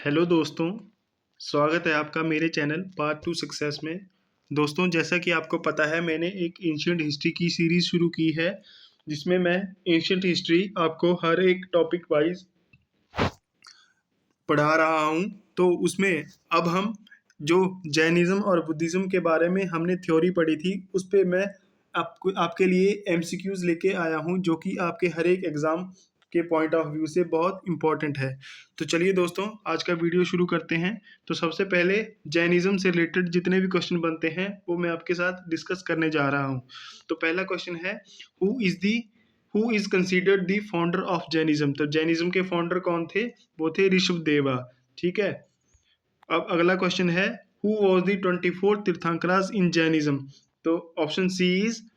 Hello दोस्तों, स्वागत है आपका मेरे चैनल पार्ट टू सक्सेस में। दोस्तों, जैसा कि आपको पता है मैंने एक एंशिएंट हिस्ट्री की सीरीज़ शुरू की है जिसमें मैं एंशिएंट हिस्ट्री आपको हर एक टॉपिक वाइज पढ़ा रहा हूँ। तो उसमें अब हम जो जैनिज़्म और बुद्धिज़्म के बारे में हमने थ्योरी पढ़ी थी उस पे मैं आपके लिए एमसीक्यूज़ लेके आया हूँ जो कि आपके हर एक एग्ज़ाम के पॉइंट ऑफ व्यू से बहुत इम्पोर्टेंट है। तो चलिए दोस्तों, आज का वीडियो शुरू करते हैं। तो सबसे पहले जैनिज़्म से रिलेटेड जितने भी क्वेश्चन बनते हैं वो मैं आपके साथ डिस्कस करने जा रहा हूँ। तो पहला क्वेश्चन है, who is considered the founder of Jainism. तो जैनिज़्म के फाउंडर कौन थे? वो थे ऋषभदेवा। ठीक है। अब अगला क्वेश्चन है, who was the 24 tirthankaras in Jainism. तो option C is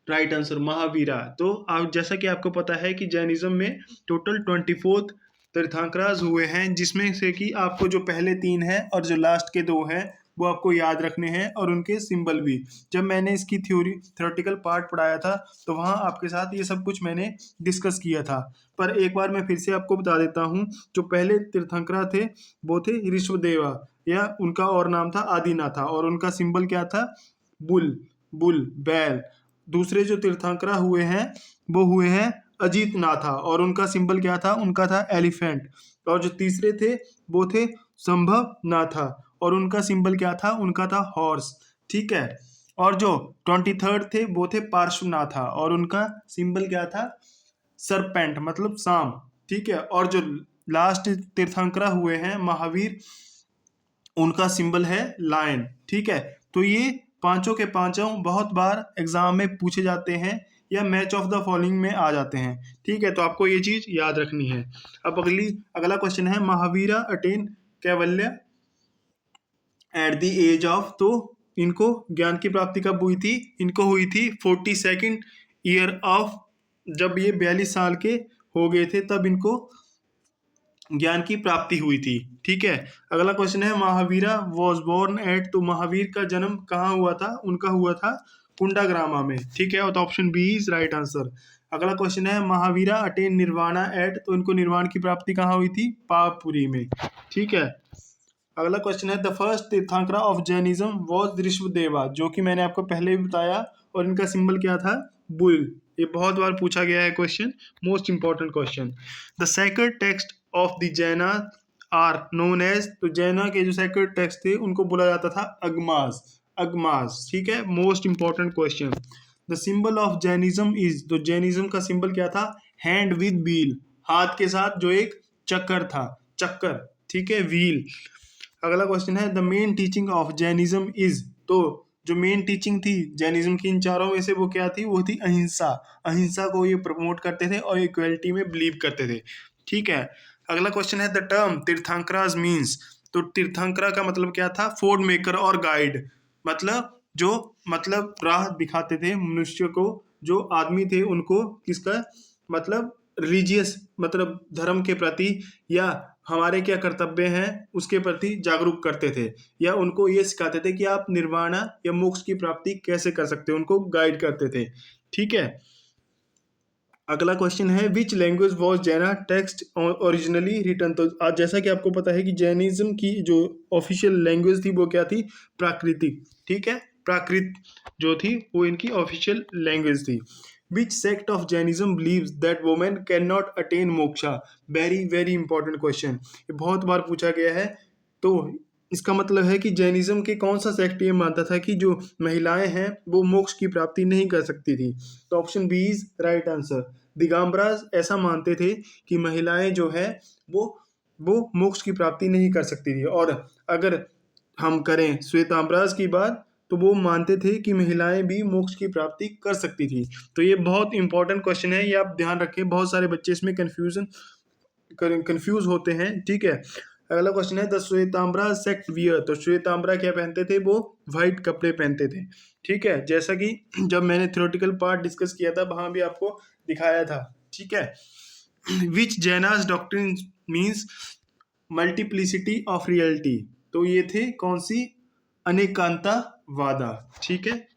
right answer, Mahavira. तो आप जैसा कि आपको पता है कि जैनिज्म में टोटल 24 तीर्थंकरास हुए हैं, जिसमें से कि आपको जो पहले 3 हैं और जो लास्ट के 2 हैं वो आपको याद रखने हैं और उनके सिंबल भी। जब मैंने इसकी थ्योरेटिकल पार्ट पढ़ाया था तो वहाँ आपके साथ ये सब कुछ मैंने डिस्कस किया था। पर एक बार मैं फिर से आपको बता देता हूँ, जो पहले तीर्थंकरा थे वो थे ऋषभदेवा, या उनका और नाम था आदिनाथा, और उनका सिंबल क्या था? बुल, बैल। दूसरे जो तीर्थंकरा हुए हैं वो हुए हैं अजीतनाथा, और उनका सिंबल क्या था? उनका था एलिफेंट। और जो तीसरे थे वो थे संभव नाथा, और उनका सिंबल क्या था? उनका था हॉर्स। ठीक है। और जो 23rd थे वो थे पार्श्वनाथा, और उनका सिंबल क्या था? सरपेंट, मतलब सांप। ठीक है। और जो लास्ट तीर्थंकरा हुए हैं महावीर, उनका सिंबल है लायन। ठीक है। तो ये पांचों के पांचों बहुत बार एग्जाम में पूछे जाते हैं या मैच ऑफ द फॉलोइंग में आ जाते हैं। ठीक है। तो आपको ये चीज याद रखनी है। अब अगला क्वेश्चन है, Mahavira attain Kaivalya at the age of. तो इनको ज्ञान की प्राप्ति कब हुई थी? इनको हुई थी 42nd ईयर ऑफ। जब ये 42 साल के हो गए थे तब इनको ज्ञान की प्राप्ति हुई थी। ठीक है। अगला क्वेश्चन है, महावीरा वॉज बोर्न एट। तो महावीर का जन्म कहाँ हुआ था? उनका हुआ था कुंडाग्रामा में। ठीक है। तो option B is right answer. अगला क्वेश्चन है, महावीरा अटेन निर्वाणा एट। तो इनको निर्वाण की प्राप्ति कहाँ हुई थी? पावपुरी में। ठीक है। अगला क्वेश्चन है, the first tirthankara of Jainism was Rishabhdeva, जो कि मैंने आपको पहले भी बताया, और इनका सिंबल क्या था? बुल। ये बहुत बार पूछा गया है question, most important question. The sacred text of the जैना आर नोन एज। तो जैना के जो सेक्रेड टेक्स्ट थे उनको बोला जाता था अगमास। ठीक है। Most important question. The symbol of Jainism is. तो जैनिज्म का सिंबल क्या था? हैंड विद व्हील, हाथ के साथ जो एक चक्कर था, चक्कर। ठीक है। व्हील। अगला क्वेश्चन है, the main teaching of Jainism is. तो जो मेन टीचिंग थी जैनिज्म की इन चारों में से वो क्या थी? वो थी अहिंसा। अहिंसा को ये प्रमोट करते थे और इक्वलिटी में बिलीव करते थे। ठीक है। अगला क्वेश्चन है, द टर्म तीर्थंकरास मीन्स। तो तीर्थंकरा का मतलब क्या था? फोर्ड मेकर और गाइड, मतलब राह दिखाते थे मनुष्य को। जो आदमी थे उनको किसका मतलब? रिलीजियस, मतलब धर्म के प्रति, या हमारे क्या कर्तव्य हैं उसके प्रति जागरूक करते थे, या उनको ये सिखाते थे कि आप निर्वाणा या मोक्ष की प्राप्ति कैसे कर सकते हो, उनको गाइड करते थे। ठीक है। अगला क्वेश्चन है, विच लैंग्वेज वॉज जैना टेक्स्ट ओरिजिनली रिटन। तो आज जैसा कि आपको पता है कि जैनिज्म की जो ऑफिशियल लैंग्वेज थी वो क्या थी? प्राकृतिक। ठीक है। प्राकृत जो थी वो इनकी ऑफिशियल लैंग्वेज थी। Which sect of Jainism believes that women can not attain moksha. Very very important question, ये बहुत बार पूछा गया है। तो इसका मतलब है कि जैनिज्म के कौन सा सेक्ट ये मानता था कि जो महिलाएं हैं वो मोक्ष की प्राप्ति नहीं कर सकती थी? तो option B is right answer. Digambaras ऐसा मानते थे कि महिलाएं जो है वो मोक्ष की प्राप्ति नहीं कर सकती थी। और अगर हम करें श्वेतांबरास की बात, तो वो मानते थे कि महिलाएं भी मोक्ष की प्राप्ति कर सकती थी। तो ये बहुत इंपॉर्टेंट क्वेश्चन है, ये आप ध्यान रखें। बहुत सारे बच्चे इसमें कंफ्यूज होते हैं। ठीक है। अगला क्वेश्चन है, द श्वेतांबरा सेक्ट वियर। तो श्वेतांबरा क्या पहनते थे? वो व्हाइट कपड़े पहनते थे। ठीक है। जैसा कि जब मैंने थ्योरेटिकल पार्ट डिस्कस किया था वहां भी आपको दिखाया था। ठीक है। Which Jainas doctrine means multiplicity of reality. तो ये थे कौन सी? अनेकांता वादा। ठीक है।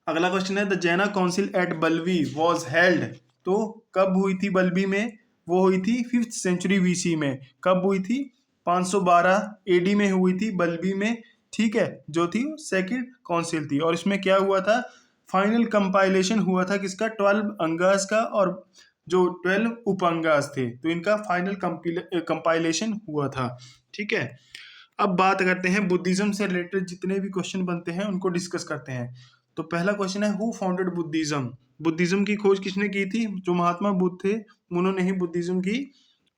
अगला क्वेश्चन है, द जैना काउंसिल एट बल्बी वॉज हेल्ड। तो कब हुई थी बल्बी में? वो हुई थी 5th सेंचुरी BC में। कब हुई थी? 512 एडी में हुई थी बल्बी में, ठीक है, जो थी सेकंड काउंसिल थी। और इसमें क्या हुआ था, फाइनल कंपाइलेशन हुआ था किसका, 12 अंगास का, और जो 12 उपअंगास थे, तो इनका फाइनल कंपाइलेशन हुआ था, ठीक है। अब बात करते हैं बुद्धिज्म से रिलेटेड जितने भी क्वेश्चन बनते हैं उनको डिस्कस करते हैं। तो पहला क्वेश्चन है, हु फाउंडेड बुद्धिज्म? बुद्धिज्म की खोज किसने की थी? जो महात्मा बुद्ध थे उन्होंने ही बुद्धिज्म की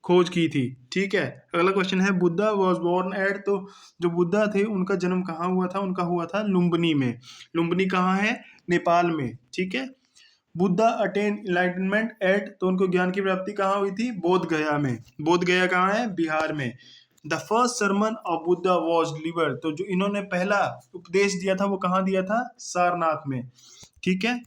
खोज की थी, ठीक है। अगला क्वेश्चन है, बुद्धा वॉज बोर्न एट, तो जो बुद्धा थे उनका जन्म कहाँ हुआ था? उनका हुआ था लुम्बिनी में। लुम्बिनी कहाँ है? नेपाल में, ठीक है। बुद्धा अटेन इनलाइटनमेंट एट, तो उनको ज्ञान की प्राप्ति कहाँ हुई थी? बोध गया में। बोध गया कहाँ है? बिहार में। The first sermon of Buddha was delivered, तो जो इन्होंने पहला उपदेश दिया था वो कहाँ दिया था? सारनाथ में, ठीक है।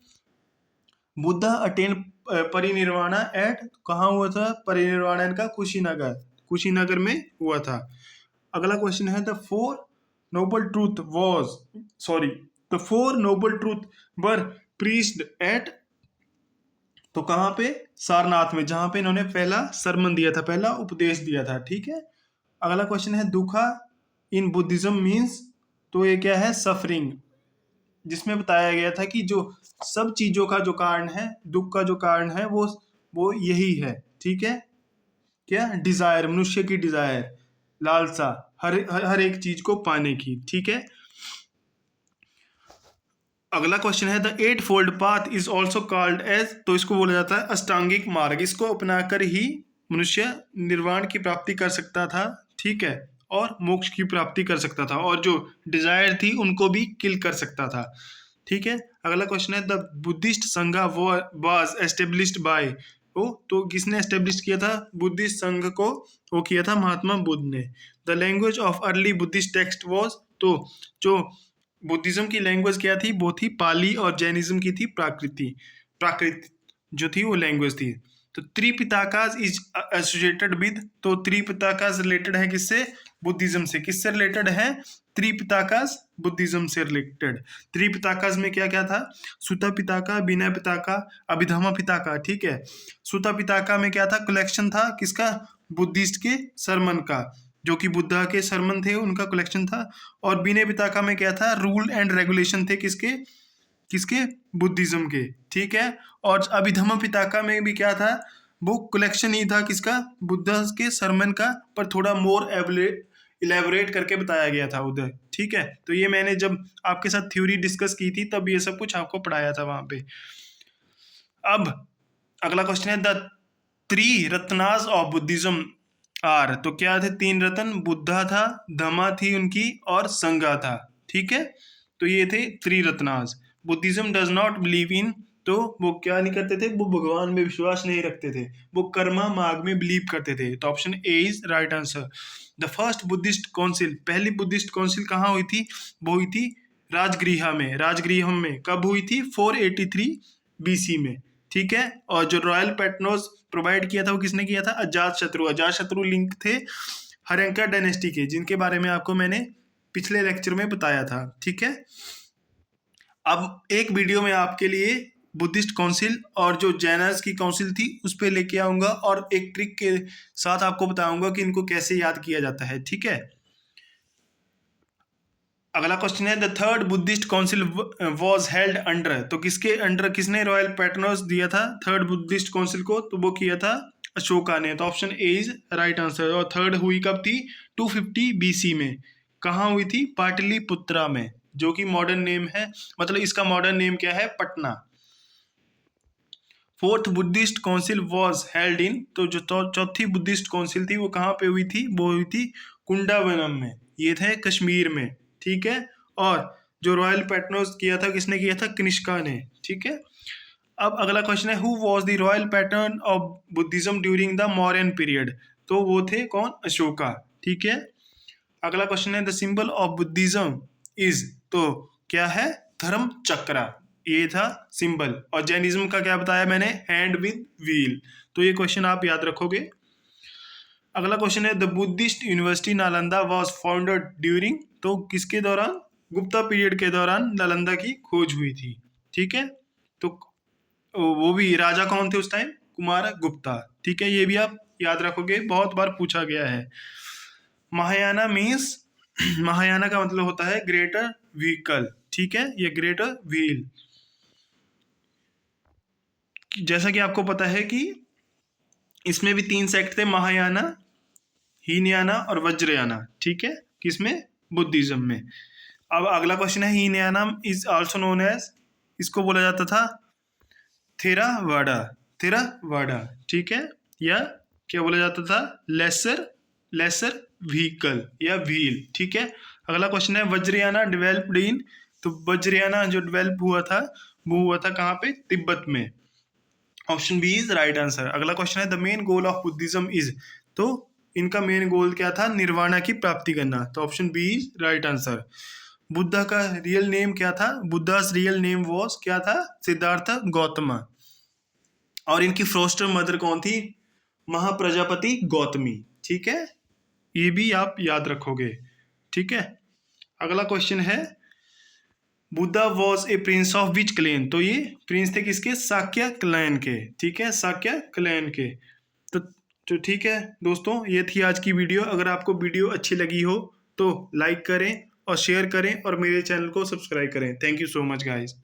बुद्धा अटेन परिनिर्वाणा एट, कहाँ हुआ था परिनिर्वाण इनका? कुशीनगर, कुशीनगर में हुआ था। अगला क्वेश्चन है, the four noble truth was sorry the four noble truth were preached at, तो कहाँ पे? सारनाथ में, जहां पे इन्होंने पहला सरमन दिया था, पहला उपदेश दिया था, ठीक है। अगला क्वेश्चन है, दुखा इन बुद्धिज्म मीन्स, तो ये क्या है? सफरिंग, जिसमें बताया गया था कि जो सब चीजों का जो कारण है, दुख का जो कारण है वो यही है, ठीक है। क्या? डिजायर, मनुष्य की डिजायर, लालसा, हर एक चीज को पाने की, ठीक है। अगला क्वेश्चन है, the eight fold path is also called as, तो इसको बोला जाता है अष्टांगिक मार्ग। इसको अपनाकर ही मनुष्य निर्वाण की प्राप्ति कर सकता था, ठीक है, और मोक्ष की प्राप्ति कर सकता था, और जो डिजायर थी उनको भी किल कर सकता था, ठीक है। अगला क्वेश्चन है, द बुद्धिस्ट संघ वाज एस्टेब्लिश्ड बाय, तो किसने एस्टेब्लिश किया था बुद्धिस्ट संघ को? वो किया था महात्मा बुद्ध ने। The language of early Buddhist text was, तो जो बुद्धिज्म की लैंग्वेज क्या थी? वो थी पाली, और जैनिज्म की थी प्राकृति, प्राकृत जो थी वो लैंग्वेज थी। तो त्रिपिताकास इज एसोसिएटेड विद, तो त्रिपिताकास रिलेटेड है किससे? बुद्धिज्म से। किससे रिलेटेड है? त्रिपिताकास बुद्धिज्म से रिलेटेड। त्रिपिताकास में क्या क्या था? सुता पिताका, विनय पिताका, अभिधम्म पिताका, ठीक है। सुता पिताका में क्या था? कलेक्शन था किसका? बुद्धिस्ट के सरमन का, जो कि बुद्धा के सरमन थे उनका कलेक्शन था। और विनय पिताका में क्या था? रूल एंड रेगुलेशन थे किसके? किसके? बुद्धिज्म के, ठीक है। और अभिधम्म पिताका में भी क्या था? वो कलेक्शन ही था किसका? बुद्धा के सरमन का, पर थोड़ा मोर इलेबोरेट करके बताया गया था उधर, ठीक है। तो ये मैंने जब आपके साथ थ्योरी डिस्कस की थी तब ये सब कुछ आपको पढ़ाया था वहां पे। अब अगला क्वेश्चन है, the three ratnas of Buddhism are, तो क्या थे? 3 रत्न, बुद्धा था, धमा थी उनकी, और संगा था, ठीक है। तो ये थे 3 Ratnas. Buddhism does not believe in, तो वो क्या नहीं करते थे? वो भगवान में विश्वास नहीं रखते थे, वो कर्मा मार्ग में बिलीव करते थे। तो option A is right answer. The first Buddhist council, पहली बुद्धिस्ट काउंसिल कहाँ हुई थी? वो हुई थी राजगृह में। राजगृह में कब हुई थी? 483 बीसी में, ठीक है। और जो रॉयल पैटर्नोस प्रोवाइड किया था वो किसने किया था? अजात शत्रु। अजात शत्रु लिंक थे हर्यंका डायनेस्टी के, जिनके बारे में आपको मैंने पिछले लेक्चर में बताया था, ठीक है। अब एक वीडियो में आपके लिए बुद्धिस्ट काउंसिल और जो जैनस की काउंसिल थी उस पर लेके आऊंगा, और एक ट्रिक के साथ आपको बताऊंगा कि इनको कैसे याद किया जाता है, ठीक है। अगला क्वेश्चन है, the third Buddhist council was held under, तो किसके अंडर? किसने रॉयल पैटर्नोस दिया था थर्ड बुद्धिस्ट काउंसिल को? तो वो किया था अशोका ने। तो option A is right answer. और थर्ड हुई कब थी? 250 बीसी में। कहाँ हुई थी? पाटलिपुत्रा में, जो कि मॉडर्न नेम है, मतलब इसका मॉडर्न नेम क्या है? Patna. Fourth Buddhist council was held in, तो जो चौथी बुद्धिस्ट काउंसिल थी वो कहाँ पे हुई थी? वो हुई थी कुंडावनम में, ये थे कश्मीर में, ठीक है। और जो रॉयल पैटर्नोस किया था किसने किया था? कनिष्का ने, ठीक है। अब अगला क्वेश्चन है, who was the royal pattern of Buddhism during the Mauryan period, तो वो थे कौन? अशोका, ठीक है। अगला क्वेश्चन है, the symbol of Buddhism is, तो क्या है? धर्म चक्रा, ये था सिंबल। और जैनिज्म का क्या बताया मैंने? Hand with wheel. तो ये क्वेश्चन आप याद रखोगे। अगला क्वेश्चन है, the Buddhist university Nalanda was founded during, तो किसके दौरान? गुप्ता पीरियड के दौरान नालंदा की खोज हुई थी, ठीक है। तो वो भी राजा कौन थे उस टाइम? कुमार गुप्ता, ठीक है। ये भी आप याद रखोगे, बहुत बार पूछा गया है। महायाना मीन्स महायाना का मतलब होता है ग्रेटर व्हीकल, ठीक है, ये ग्रेटर व्हील। जैसा कि आपको पता है कि इसमें भी 3 सेक्ट थे, महायाना, हीनयाना और वज्रयाना, ठीक है, किसमें, बुद्धिज्म में। अब अगला क्वेश्चन है, Hinayana is also known as, इसको बोला जाता था थेरावाडा, थेरावाडा, ठीक है, या क्या बोला जाता था, लेसर व्हीकल या व्हील, ठीक है। अगला क्वेश्चन है, वज्रयाना डेवलप्ड इन, तो वज्रयाना जो डेवलप हुआ था वो हुआ था कहाँ पे, तिब्बत में। Option B is right answer. अगला क्वेश्चन है, the main goal of Buddhism is, तो इनका मेन गोल क्या था, निर्वाणा की प्राप्ति करना, तो option B is right answer. Buddha का रियल नेम क्या था, बुद्धास रियल नेम वॉज क्या था, सिद्धार्थ गौतमा। और इनकी फोस्टर मदर कौन थी, महाप्रजापति गौतमी, ठीक है, ये भी आप याद रखोगे, ठीक है। अगला क्वेश्चन है, Buddha was a Prince of which clan, तो ये प्रिंस थे किसके, शाक्य क्लैन के, ठीक है, शाक्य क्लैन के। तो ठीक है दोस्तों, ये थी आज की वीडियो। अगर आपको वीडियो अच्छी लगी हो तो लाइक करें और शेयर करें और मेरे चैनल को सब्सक्राइब करें। Thank you so much guys.